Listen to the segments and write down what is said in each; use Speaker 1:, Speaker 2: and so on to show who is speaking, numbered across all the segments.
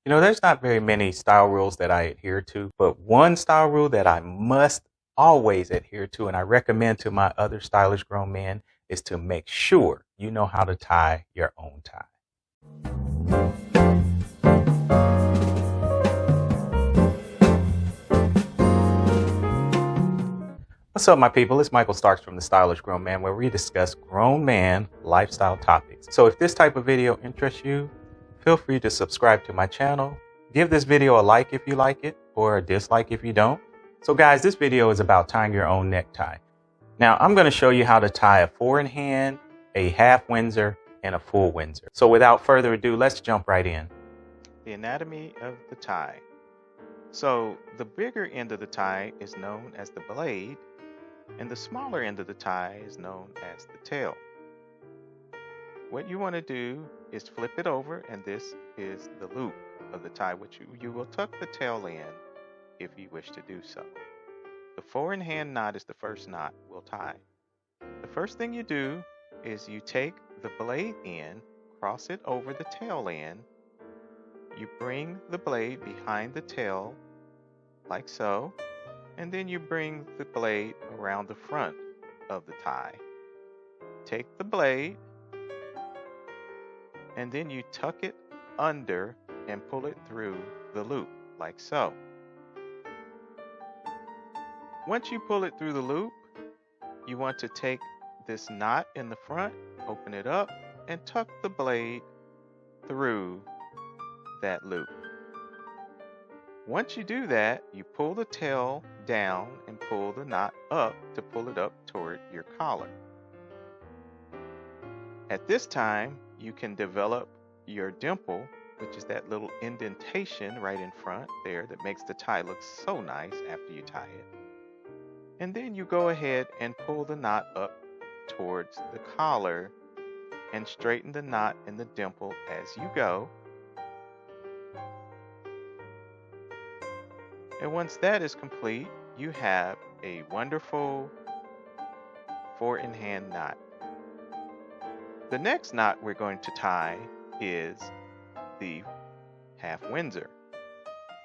Speaker 1: You know, there's not very many style rules that I adhere to, but one style rule that I must always adhere to, and I recommend to my other stylish grown men, is to make sure you know how to tie your own tie. What's up, my people? It's Michael Starks from The Stylish Grown Man, where we discuss grown man lifestyle topics. So if this type of video interests you, feel free to subscribe to my channel. Give this video a like if you like it, or a dislike if you don't. So guys, this video is about tying your own necktie. Now, I'm going to show you how to tie a 4-in-hand, a half Windsor, and a full Windsor. So without further ado, let's jump right in.
Speaker 2: The anatomy of the tie. So the bigger end of the tie is known as the blade, and the smaller end of the tie is known as the tail. What you want to do is flip it over, and this is the loop of the tie, which you will tuck the tail in if you wish to do so. The 4-in-hand knot is the first knot we'll tie. The first thing you do is you take the blade end, cross it over the tail end. You bring the blade behind the tail like so, and then you bring the blade around the front of the tie. Take the blade and then you tuck it under and pull it through the loop like so. Once you pull it through the loop, you want to take this knot in the front, open it up, and tuck the blade through that loop. Once you do that, you pull the tail down and pull the knot up to pull it up toward your collar. At this time, you can develop your dimple, which is that little indentation right in front there that makes the tie look so nice after you tie it. And then you go ahead and pull the knot up towards the collar and straighten the knot in the dimple as you go. And once that is complete, you have a wonderful 4-in-hand knot. The next knot we're going to tie is the half Windsor.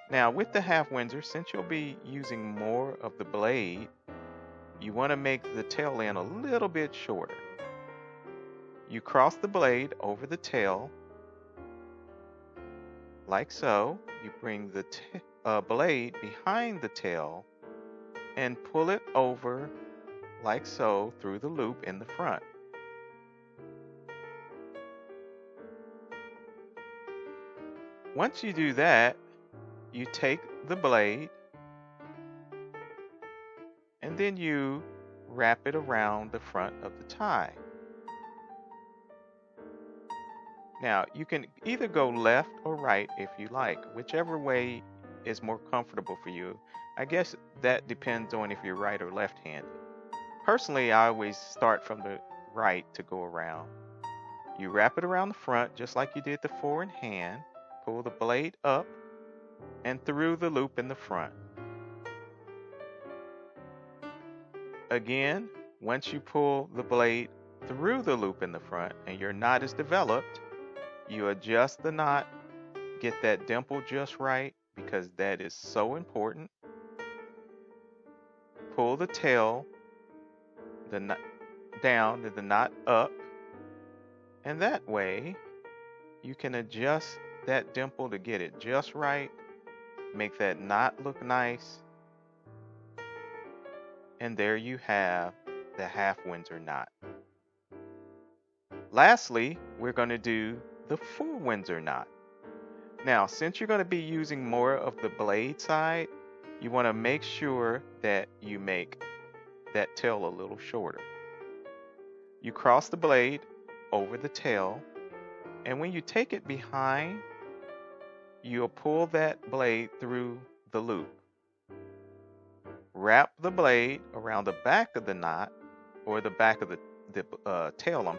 Speaker 2: Now with the half Windsor, since you'll be using more of the blade, you want to make the tail end a little bit shorter. You cross the blade over the tail like so. You bring the blade behind the tail and pull it over like so through the loop in the front. Once you do that, you take the blade and then you wrap it around the front of the tie. Now you can either go left or right if you like, whichever way is more comfortable for you. I guess that depends on if you're right or left-handed. Personally, I always start from the right to go around. You wrap it around the front just like you did the 4-in-hand, pull the blade up and through the loop in the front. Again, once you pull the blade through the loop in the front and your knot is developed, you adjust the knot, get that dimple just right, because that is so important. Pull the tail down and the knot up, and that way you can adjust that dimple to get it just right, make that knot look nice, and there you have the half Windsor knot. Lastly, we're going to do the full Windsor knot. Now, since you're going to be using more of the blade side, you want to make sure that you make that tail a little shorter. You cross the blade over the tail, and when you take it behind, you'll pull that blade through the loop. Wrap the blade around the back of the knot, or the back of the tail,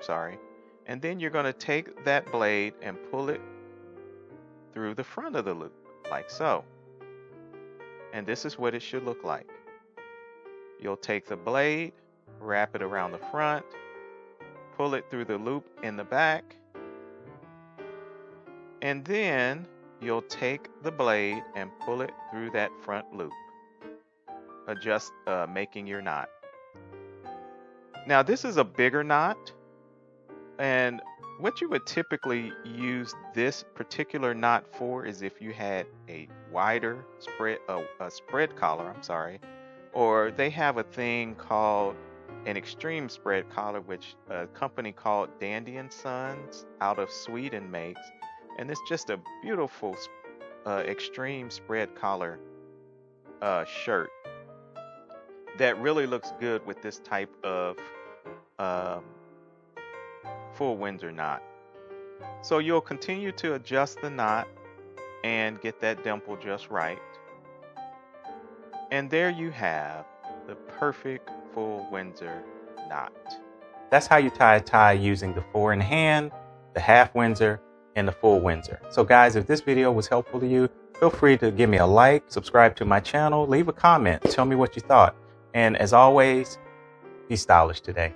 Speaker 2: and then you're going to take that blade and pull it through the front of the loop, like so. And this is what it should look like. You'll take the blade, wrap it around the front, pull it through the loop in the back, and then you'll take the blade and pull it through that front loop, making your knot. Now this is a bigger knot, and what you would typically use this particular knot for is if you had a wider spread collar, or they have a thing called an extreme spread collar, which a company called Dandy & Sons out of Sweden makes, and it's just a beautiful extreme spread collar shirt that really looks good with this type of full Windsor knot. So you'll continue to adjust the knot and get that dimple just right. And there you have the perfect full Windsor knot.
Speaker 1: That's how you tie a tie using the 4 in hand, the half Windsor, and the full Windsor. So guys, if this video was helpful to you, feel free to give me a like, subscribe to my channel, leave a comment, tell me what you thought. And as always, be stylish today.